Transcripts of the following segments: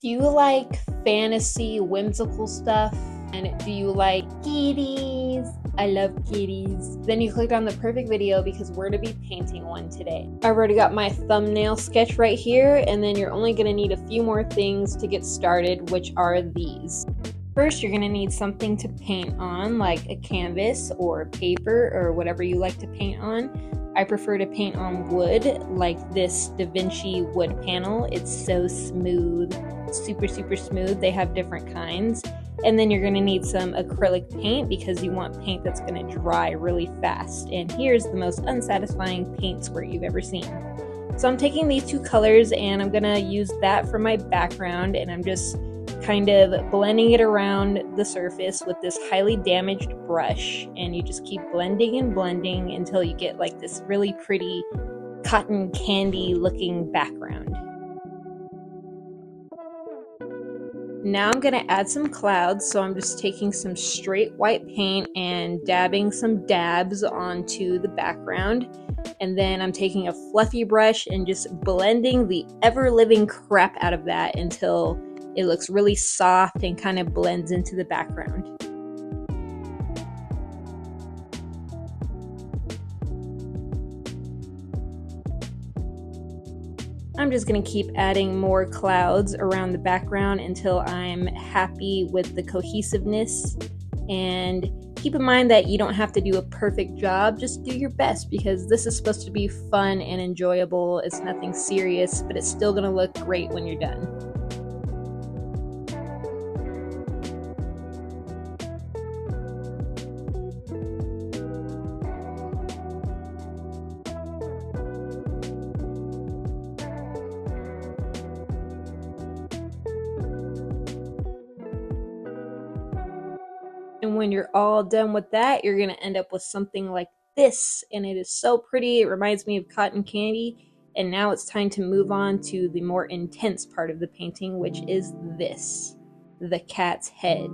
Do you like fantasy, whimsical stuff? And do you like kitties? I love kitties. Then you clicked on the perfect video because we're gonna be painting one today. I've already got my thumbnail sketch right here, and then you're only gonna need a few more things to get started, which are these. First, you're gonna need something to paint on, like a canvas or paper or whatever you like to paint on. I prefer to paint on wood, like this Da Vinci wood panel. It's so smooth, super smooth. They have different kinds. And then you're gonna need some acrylic paint because you want paint that's gonna dry really fast. And here's the most unsatisfying paint squirt you've ever seen. So I'm taking these two colors and I'm gonna use that for my background, and I'm just kind of blending it around the surface with this highly damaged brush, and you just keep blending and blending until you get like this really pretty cotton candy looking background. Now I'm gonna add some clouds, so I'm just taking some straight white paint and dabbing some dabs onto the background, and then I'm taking a fluffy brush and just blending the ever-living crap out of that until it looks really soft and kind of blends into the background. I'm just going to keep adding more clouds around the background until I'm happy with the cohesiveness. And keep in mind that you don't have to do a perfect job, just do your best because this is supposed to be fun and enjoyable. It's nothing serious, but it's still going to look great when you're done. And when you're all done with that, you're going to end up with something like this. And it is so pretty. It reminds me of cotton candy. And now it's time to move on to the more intense part of the painting, which is this, the cat's head.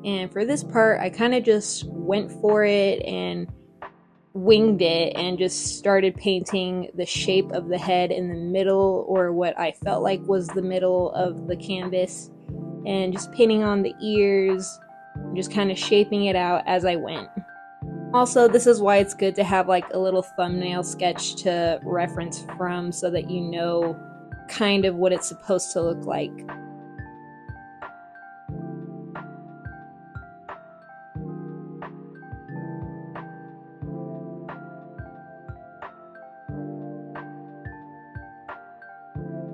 And for this part, I kind of just went for it and winged it and just started painting the shape of the head in the middle, or what I felt like was the middle of the canvas, and just painting on the ears, just kind of shaping it out as I went. Also, this is why it's good to have like a little thumbnail sketch to reference from so that you know kind of what it's supposed to look like.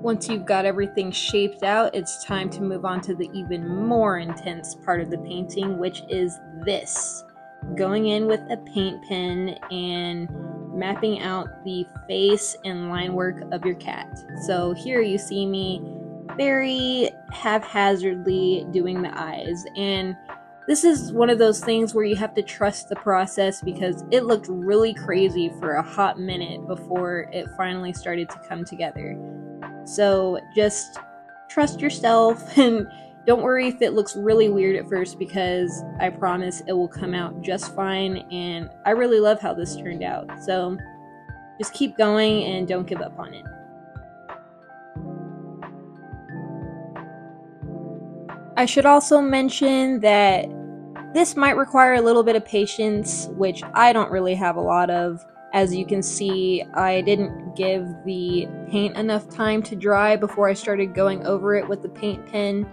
Once you've got everything shaped out, it's time to move on to the even more intense part of the painting, which is this. Going in with a paint pen and mapping out the face and line work of your cat. So here you see me very haphazardly doing the eyes, and this is one of those things where you have to trust the process because it looked really crazy for a hot minute before it finally started to come together. So just trust yourself and don't worry if it looks really weird at first, because I promise it will come out just fine, and I really love how this turned out. So just keep going and don't give up on it. I should also mention that this might require a little bit of patience, which I don't really have a lot of. As you can see, I didn't give the paint enough time to dry before I started going over it with the paint pen,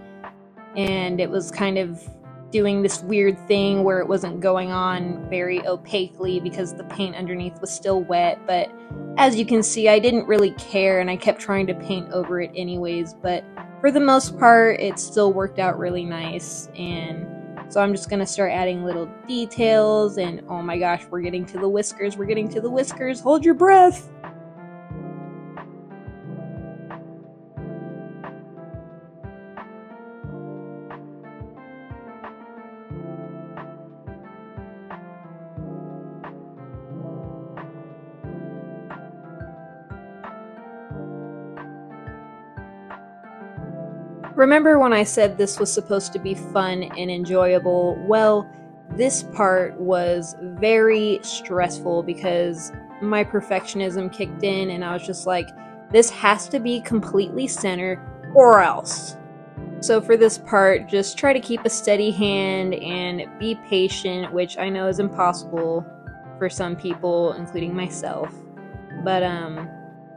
and it was kind of doing this weird thing where it wasn't going on very opaquely because the paint underneath was still wet. But as you can see, I didn't really care and I kept trying to paint over it anyways, but for the most part it still worked out really nice. And so I'm just gonna start adding little details, and oh my gosh, we're getting to the whiskers, hold your breath! Remember when I said this was supposed to be fun and enjoyable? Well, this part was very stressful because my perfectionism kicked in and I was just like, this has to be completely centered or else. So for this part, just try to keep a steady hand and be patient, which I know is impossible for some people, including myself. But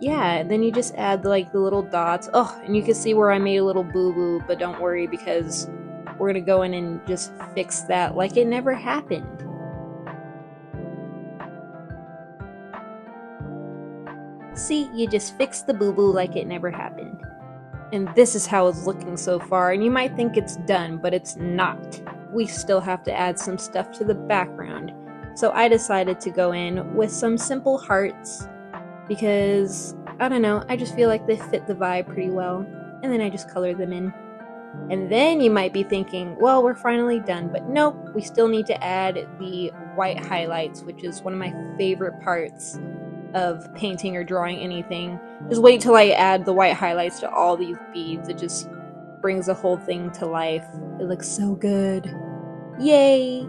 yeah, then you just add like the little dots. Oh, and you can see where I made a little boo-boo, but don't worry because we're gonna go in and just fix that like it never happened. See, you just fixed the boo-boo like it never happened. And this is how it's looking so far, and you might think it's done, but it's not. We still have to add some stuff to the background. So I decided to go in with some simple hearts because, I don't know, I just feel like they fit the vibe pretty well. And then I just colored them in. And then you might be thinking, well, we're finally done, but nope, we still need to add the white highlights, which is one of my favorite parts of painting or drawing anything. Just wait till I add the white highlights to all these beads. It just brings the whole thing to life. It looks so good. Yay!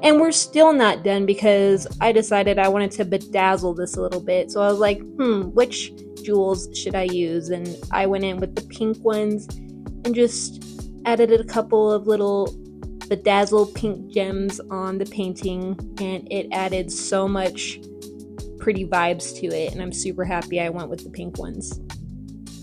And we're still not done because I decided I wanted to bedazzle this a little bit. So I was like, which jewels should I use? And I went in with the pink ones and just added a couple of little bedazzled pink gems on the painting, and it added so much pretty vibes to it, and I'm super happy I went with the pink ones.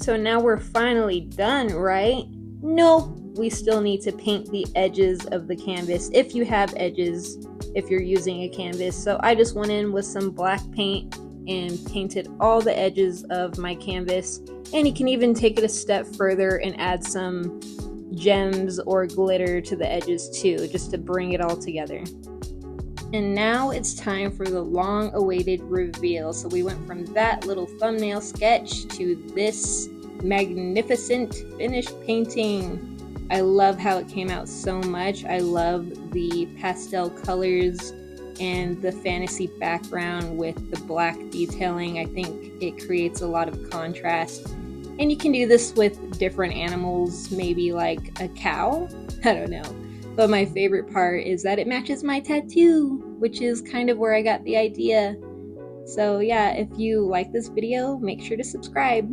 So now we're finally done, right? Nope, we still need to paint the edges of the canvas if you have edges, if you're using a canvas. So I just went in with some black paint and painted all the edges of my canvas, and you can even take it a step further and add some gems or glitter to the edges too, just to bring it all together. And now it's time for the long-awaited reveal. So we went from that little thumbnail sketch to this magnificent finished painting. I love how it came out so much. I love the pastel colors and the fantasy background with the black detailing. I think it creates a lot of contrast. And you can do this with different animals, maybe like a cow? I don't know. But my favorite part is that it matches my tattoo, which is kind of where I got the idea. So yeah, if you like this video, make sure to subscribe.